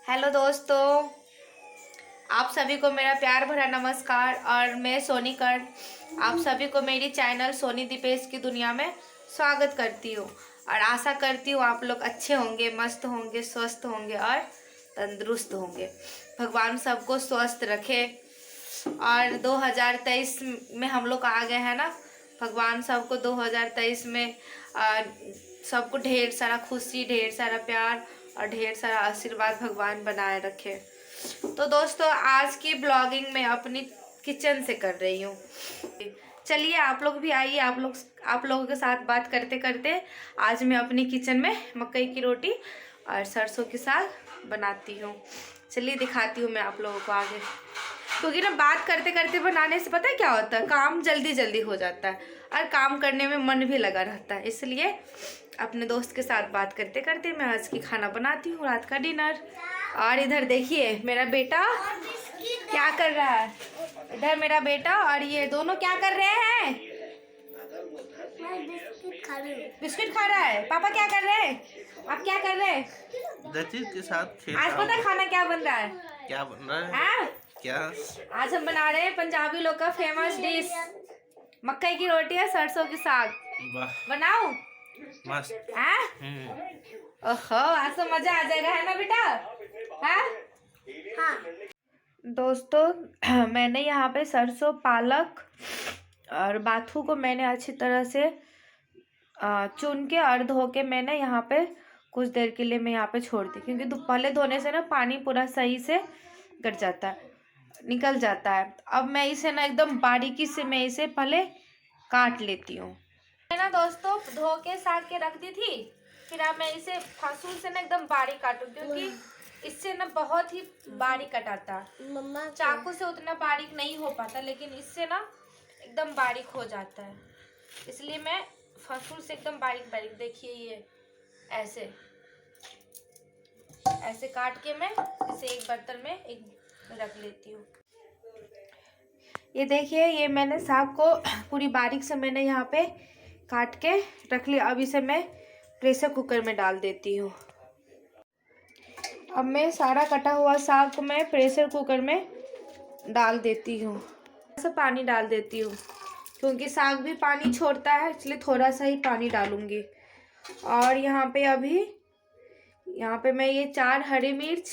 Hello दोस्तों, आप सभी को मेरा प्यार भरा नमस्कार। और मैं सोनी कर आप सभी को मेरी चैनल सोनी दीपेश की दुनिया में स्वागत करती हूँ। और आशा करती हूँ आप लोग अच्छे होंगे, मस्त होंगे, स्वस्थ होंगे और तंदुरुस्त होंगे। भगवान सबको स्वस्थ रखे। और 2023 में हम लोग आ गए हैं ना। भगवान सबको 2023 में सबको ढेर सारा खुशी, ढेर सारा प्यार और ढेर सारा आशीर्वाद भगवान बनाए रखे। तो दोस्तों, आज की ब्लॉगिंग मैं अपनी किचन से कर रही हूँ। चलिए आप लोग भी आइए, आप लोगों के साथ बात करते करते आज मैं अपनी किचन में मकई की रोटी और सरसों के साग बनाती हूँ। चलिए दिखाती हूँ मैं आप लोगों को आगे। क्योंकि ना बात करते करते बनाने से पता है क्या होता है, काम जल्दी जल्दी हो जाता है और काम करने में मन भी लगा रहता है। इसलिए अपने दोस्त के साथ बात करते करते मैं आज की खाना बनाती हूँ, रात का डिनर। और इधर देखिए मेरा बेटा क्या कर रहा है। इधर मेरा बेटा और ये दोनों क्या कर रहे हैं? बिस्किट खा रहा है। पापा क्या कर रहे हैं? आप क्या कर रहे हैं? दतीत के साथ खेल आज पता है खाना क्या बन रहा है? क्या बन रहा है? क्या? आज हम बना रहे हैं पंजाबी लोग का फेमस डिश, मकई की रोटी है सरसों के साग। वाह, बनाओ मस्त। ओहो, आज तो मजा आ जाएगा, है ना बेटा? हाँ दोस्तों, मैंने यहाँ पे सरसों, पालक और बाथू को मैंने अच्छी तरह से चुन के और धो के मैंने यहाँ पे कुछ देर के लिए मैं यहाँ पे छोड़ दी। क्योंकि पहले धोने से ना पानी पूरा सही से कट जाता है, निकल जाता है। अब मैं इसे ना एकदम बारीकी से मैं इसे पहले काट लेती हूँ। मैं ना दोस्तों धो के साग के रख दी थी, फिर अब मैं इसे फासूल से ना एकदम बारीक काटूँ। क्योंकि इससे ना बहुत ही बारीक कटाता है, चाकू से उतना बारीक नहीं हो पाता, लेकिन इससे ना एकदम बारीक हो जाता है। इसलिए मैं फासूल से एकदम बारीक बारीक, देखिए ये ऐसे ऐसे काट के मैं इसे एक बर्तन में एक रख लेती हूँ। ये देखिए, ये मैंने साग को पूरी बारीक से मैंने यहाँ पे काट के रख लिया। अब इसे मैं प्रेशर कुकर में डाल देती हूँ। अब मैं सारा कटा हुआ साग को मैं प्रेशर कुकर में डाल देती हूँ। थोड़ा सा पानी डाल देती हूँ क्योंकि साग भी पानी छोड़ता है, इसलिए थोड़ा सा ही पानी डालूंगी। और यहाँ पे मैं ये 4 हरी मिर्च,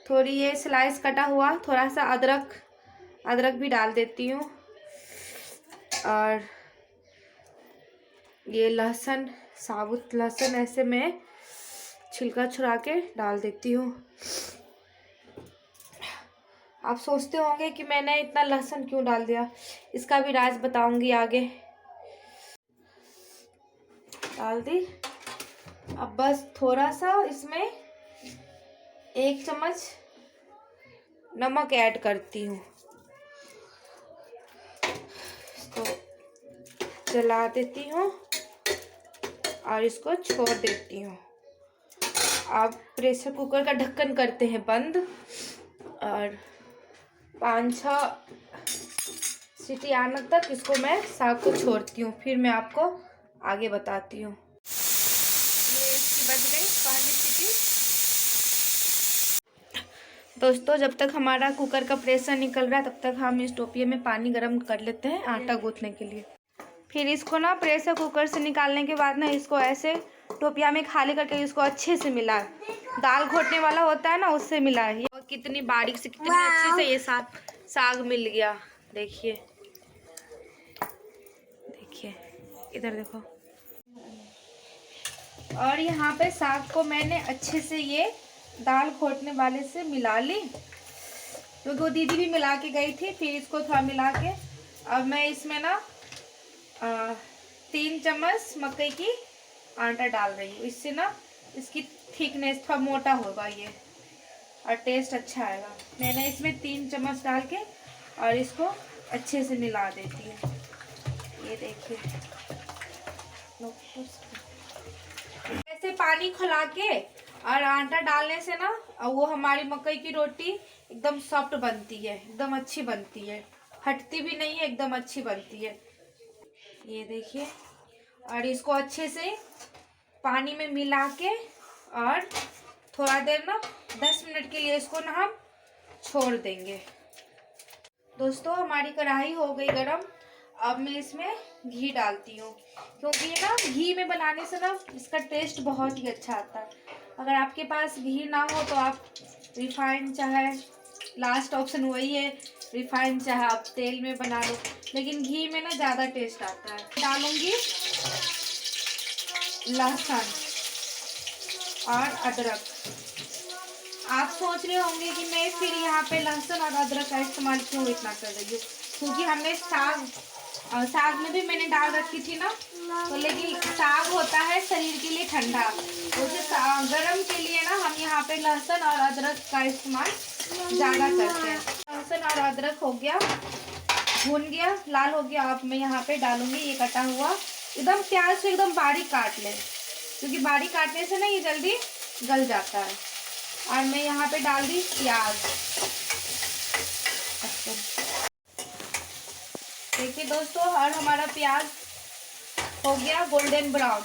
थोड़ी ये स्लाइस कटा हुआ, थोड़ा सा अदरक भी डाल देती हूँ। और ये लहसुन, साबुत लहसुन ऐसे मैं छिलका छुड़ा के डाल देती हूँ। आप सोचते होंगे कि मैंने इतना लहसुन क्यों डाल दिया, इसका भी राज बताऊंगी आगे। डाल दी। अब बस थोड़ा सा इसमें 1 चम्मच नमक ऐड करती हूँ। इसको जला देती हूँ और इसको छोड़ देती हूँ। अब प्रेशर कुकर का ढक्कन करते हैं बंद और 5-6 सीटी आने तक इसको मैं साग को छोड़ती हूँ। फिर मैं आपको आगे बताती हूँ। ये इसकी बज गई पहली सीटी। दोस्तों, जब तक हमारा कुकर का प्रेशर निकल रहा है तब तक हम इस टोपिये में पानी गर्म कर लेते हैं आटा गूंथने के लिए। फिर इसको ना प्रेशर कुकर से निकालने के बाद ना इसको ऐसे टोपिया में खाली करके इसको अच्छे से मिला, दाल घोटने वाला होता है ना उससे मिला। ये कितनी बारीक से, कितनी अच्छी से ये साग मिल गया। देखिए देखिए, इधर देखो। और यहाँ पे साग को मैंने अच्छे से ये दाल घोटने वाले से मिला ली, क्योंकि वो दीदी भी मिला के गई थी। फिर इसको थोड़ा मिला के अब मैं इसमें ना 3 चम्मच मकई की आटा डाल रही हूँ। इससे ना इसकी थिकनेस थोड़ा मोटा होगा ये और टेस्ट अच्छा आएगा। मैंने इसमें 3 चम्मच डाल के और इसको अच्छे से मिला देती हूँ। ये देखिए, ऐसे पानी खिला के और आटा डालने से ना वो हमारी मकई की रोटी एकदम सॉफ्ट बनती है, एकदम अच्छी बनती है, फटती भी नहीं है, एकदम अच्छी बनती है। ये देखिए, और इसको अच्छे से पानी में मिला के और थोड़ा देर ना 10 मिनट के लिए इसको ना हम छोड़ देंगे। दोस्तों हमारी कढ़ाई हो गई गरम। अब मैं इसमें घी डालती हूँ, क्योंकि ये ना घी में बनाने से ना इसका टेस्ट बहुत ही अच्छा आता है। अगर आपके पास घी ना हो तो आप रिफाइंड, चाहे लास्ट ऑप्शन वही है, रिफाइंड चाहे आप तेल में बना लो, लेकिन घी में ना ज़्यादा टेस्ट आता है। डालूंगी लहसुन और अदरक। आप सोच रहे होंगे कि मैं फिर यहाँ पे लहसुन और अदरक का इस्तेमाल क्यों इतना कर रही हूँ, क्योंकि हमने साग में भी मैंने डाल रखी थी ना, तो लेकिन साग होता है शरीर के लिए ठंडा, तो गर्म के लिए ना हम यहाँ पे लहसुन और अदरक का इस्तेमाल ज़्यादा करते हैं। लहसुन और अदरक हो गया, भून गया, लाल हो गया। अब मैं यहाँ पे डालूंगी ये कटा हुआ, एकदम प्याज को एकदम बारीक काट ले, क्योंकि बारीक काटने से ना ये जल्दी गल जाता है। और मैं यहाँ पे डाल दी प्याज। देखिए दोस्तों, और हमारा प्याज हो गया गोल्डन ब्राउन।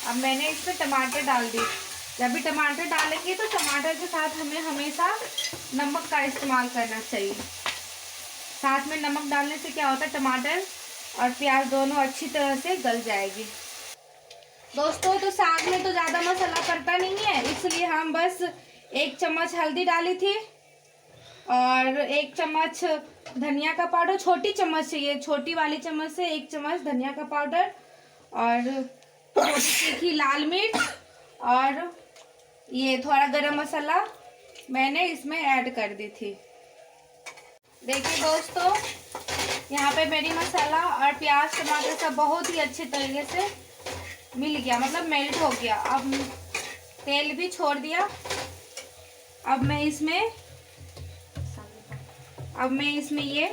अब मैंने इसमें टमाटर डाल दी। जब भी टमाटर डालेंगे तो टमाटर के साथ हमें हमेशा नमक का इस्तेमाल करना चाहिए। साथ में नमक डालने से क्या होता है, टमाटर और प्याज दोनों अच्छी तरह से गल जाएगी। दोस्तों तो साग में तो ज़्यादा मसाला पड़ता नहीं है, इसलिए हम बस 1 चम्मच हल्दी डाली थी और 1 चम्मच धनिया का पाउडर, छोटी चम्मच चाहिए, छोटी वाली चम्मच से 1 चम्मच धनिया का पाउडर, और थोड़ी तीखी लाल मिर्च, और ये थोड़ा गरम मसाला मैंने इसमें ऐड कर दी थी। देखिए दोस्तों, यहाँ पे मेरी मसाला और प्याज टमाटर सब बहुत ही अच्छे तरीके से मिल गया, मतलब मेल्ट हो गया। अब तेल भी छोड़ दिया। अब मैं इसमें ये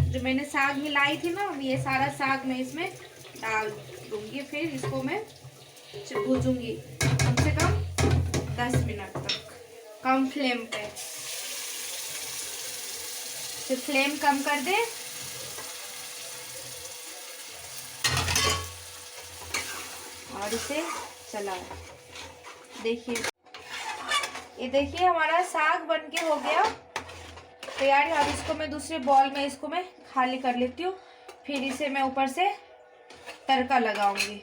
जो मैंने साग मिलाई थी ना, ये सारा साग मैं इसमें डाल दूंगी। फिर इसको मैं भूजूंगी कम से कम 10 मिनट तक कम फ्लेम पे। तो फ्लेम कम कर दे और इसे चलाओ। देखिए, ये देखिए हमारा साग बनके हो गया तैयार। अब इसको मैं दूसरे बॉल में इसको मैं खाली कर लेती हूँ, फिर इसे मैं ऊपर से तड़का लगाऊंगी।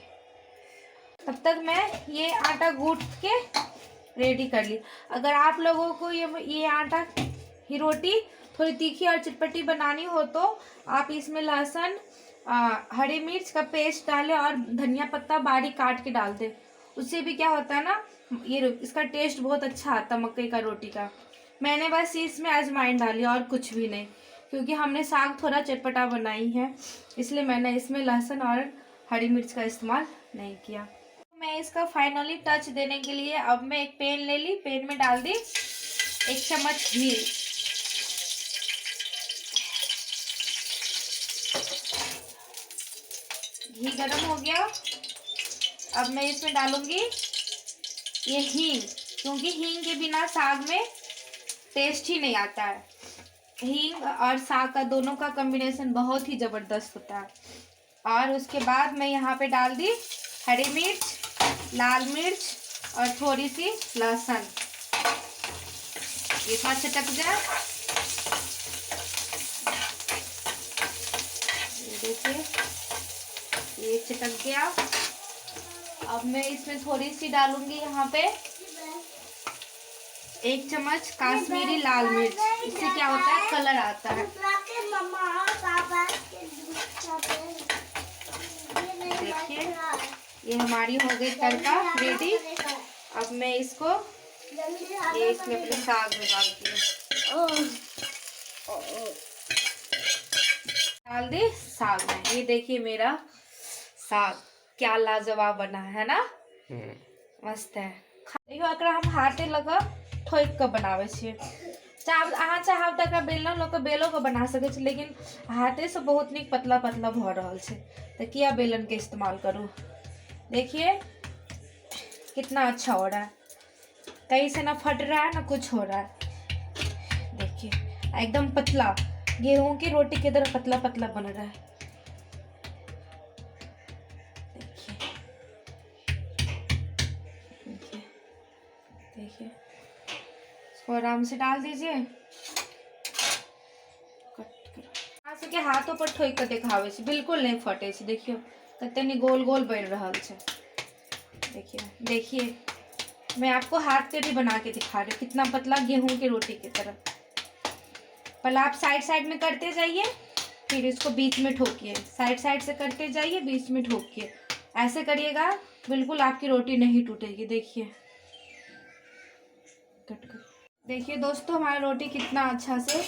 तब तक मैं ये आटा गूंथ के रेडी कर ली। अगर आप लोगों को ये आटा ही रोटी थोड़ी तीखी और चटपटी बनानी हो तो आप इसमें लहसुन, हरी मिर्च का पेस्ट डालें और धनिया पत्ता बारीक काट के डाल दें। उससे भी क्या होता है ना, ये इसका टेस्ट बहुत अच्छा आता है मकई का रोटी का। मैंने बस इसमें अजवाइन डाली और कुछ भी नहीं, क्योंकि हमने साग थोड़ा चटपटा बनाई है, इसलिए मैंने इसमें लहसुन और हरी मिर्च का इस्तेमाल नहीं किया। मैं इसका फाइनली टच देने के लिए अब मैं एक पैन ले ली, पैन में डाल दी 1 चम्मच घी। घी गरम हो गया। अब मैं इसमें डालूंगी ये हींग, क्योंकि हींग के बिना साग में टेस्ट ही नहीं आता है। हींग और साग का दोनों का कॉम्बिनेशन बहुत ही ज़बरदस्त होता है। और उसके बाद मैं यहाँ पे डाल दी हरी मिर्च, लाल मिर्च और थोड़ी सी लहसुन। ये थोड़ा चटक जाए। ये देखिए, ये चटक गया। अब मैं इसमें थोड़ी सी डालूंगी यहाँ पे 1 चम्मच काश्मीरी लाल मिर्च। इससे क्या होता है, कलर आता है। देखिए, ये हमारी हो गई तड़का रेडी। अब मैं इसको इसमें अपने साग में डालती हूँ। डाल दी साग में। ये देखिए मेरा साग क्या लाजवाब बना है ना, मस्त है। देखो, अगर हम हाथे लगा ठोक के बनावे छियै, अहाँ चाहब तऽ बेलन लऽ के बेलो के बना सकै छी, लेकिन हाथे से बहुत नीक पतला पतला भऽ रहल छै, तो किया बेलन के इस्तेमाल करूँ। देखिए कितना अच्छा हो रहा है, कहीं से ना फट रहा है ना कुछ हो रहा है। देखिए एकदम पतला, गेहूं की रोटी की तरह पतला पतला बन रहा है। देखिए और आराम से डाल दीजिए। यहाँ से के हाथों पर ठोक कर दिखावे छे, बिल्कुल नहीं फटे छे। देखियो कते नहीं गोल गोल बन रहा छे। देखिए देखिए, मैं आपको हाथ पे भी बना के दिखा रही हूँ, कितना पतला गेहूं की रोटी की तरह। पहले आप साइड साइड में करते जाइए, फिर इसको बीच में ठोकिए। साइड साइड से करते जाइए, बीच में ठोकिए। ऐसे करिएगा, बिल्कुल आपकी रोटी नहीं टूटेगी। देखिए कट कर देखिए दोस्तों, हमारी रोटी कितना अच्छा से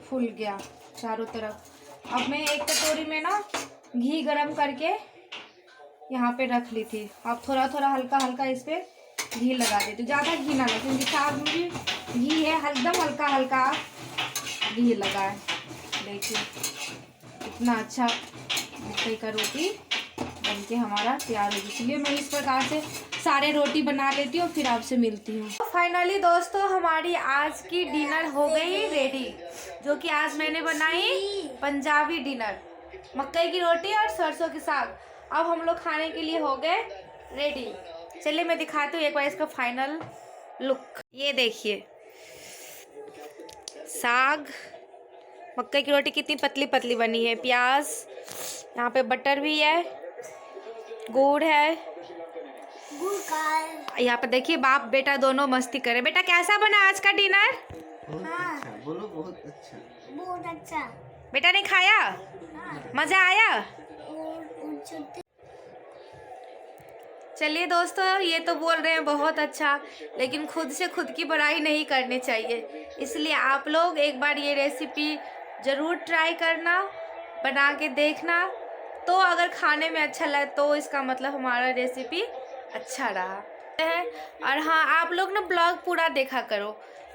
फूल गया चारों तरफ। अब मैं एक कटोरी में ना घी गरम करके यहाँ पे रख ली थी। अब थोड़ा थोड़ा हल्का हल्का इस पे घी लगा देती हूँ। ज़्यादा घी ना लगे, क्योंकि साग में भी घी है। एकदम हल्का हल्का घी लगा है। देखिए कितना अच्छा मकई का रोटी बनके हमारा तैयार हो गया। इसलिए मैं इस प्रकार से सारे रोटी बना लेती हूँ, फिर आपसे मिलती हूँ। फाइनली दोस्तों, हमारी आज की डिनर हो गई रेडी, जो कि आज मैंने बनाई पंजाबी डिनर, मकई की रोटी और सरसों के साग। अब हम लोग खाने के लिए हो गए रेडी। चलिए मैं दिखाती हूँ एक बार इसका फाइनल लुक। ये देखिए साग, मक्के की रोटी कितनी पतली पतली बनी है। प्याज, यहाँ पे बटर भी है, गुड़ है। यहाँ पे देखिए बाप बेटा दोनों मस्ती करे। बेटा कैसा बना आज का डिनर? बहुत अच्छा, बोलो बहुत अच्छा। बहुत अच्छा। बेटा ने खाया? मजा आया? चलिए दोस्तों, ये तो बोल रहे हैं बहुत अच्छा, लेकिन खुद से खुद की बड़ाई नहीं करनी चाहिए। इसलिए आप लोग एक बार ये रेसिपी ज़रूर ट्राई करना, बना के देखना। तो अगर खाने में अच्छा लगे तो इसका मतलब हमारा रेसिपी अच्छा रहा है। और हाँ, आप लोग ना ब्लॉग पूरा देखा करो।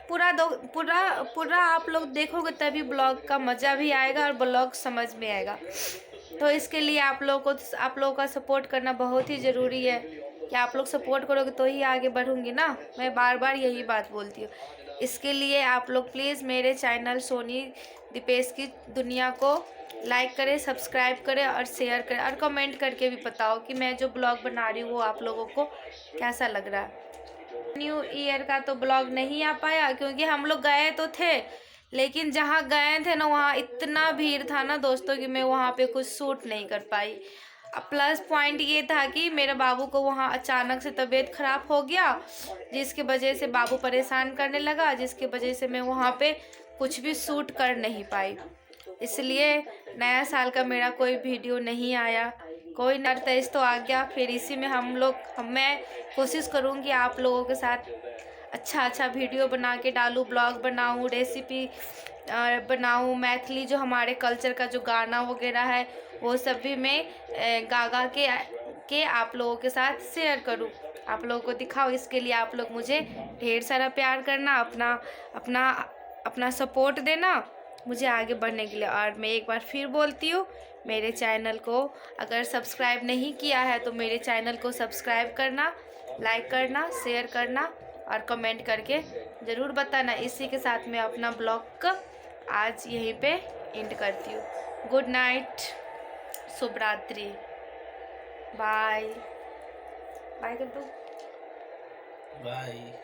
पूरा आप लोग देखोगे तभी ब्लॉग का मज़ा भी आएगा और ब्लॉग समझ में आएगा। तो इसके लिए आप लोगों का सपोर्ट करना बहुत ही ज़रूरी है। कि आप लोग सपोर्ट करोगे तो ही आगे बढ़ूंगी ना। मैं बार बार यही बात बोलती हूँ। इसके लिए आप लोग प्लीज़ मेरे चैनल सोनी दीपेश की दुनिया को लाइक करें, सब्सक्राइब करें और शेयर करें, और कमेंट करके भी बताओ कि मैं जो ब्लॉग बना रही हूँ वो आप लोगों को कैसा लग रहा है। न्यू ईयर का तो ब्लॉग नहीं आ पाया, क्योंकि हम लोग गए तो थे, लेकिन जहाँ गए थे ना वहाँ इतना भीड़ था ना दोस्तों कि मैं वहाँ पे कुछ शूट नहीं कर पाई। प्लस पॉइंट ये था कि मेरे बाबू को वहाँ अचानक से तबीयत ख़राब हो गया, जिसकी वजह से बाबू परेशान करने लगा, जिसकी वजह से मैं वहाँ पे कुछ भी शूट कर नहीं पाई। इसलिए नया साल का मेरा कोई वीडियो नहीं आया। कोई नरतेज तो आ गया, फिर इसी में मैं कोशिश करूँगी आप लोगों के साथ अच्छा वीडियो बना के डालूँ, ब्लॉग बनाऊँ, रेसिपी बनाऊँ, मैथिली जो हमारे कल्चर का जो गाना वगैरह है वो सब भी मैं गा के आप लोगों के साथ शेयर करूँ, आप लोगों को दिखाओ। इसके लिए आप लोग मुझे ढेर सारा प्यार करना, अपना सपोर्ट देना मुझे आगे बढ़ने के लिए। और मैं एक बार फिर बोलती हूँ, मेरे चैनल को अगर सब्सक्राइब नहीं किया है तो मेरे चैनल को सब्सक्राइब करना, लाइक करना, शेयर करना और कमेंट करके ज़रूर बताना। इसी के साथ मैं अपना ब्लॉग आज यहीं पे एंड करती हूँ। गुड नाइट, शुभ रात्रि, बाय बाय कर दो। बाय।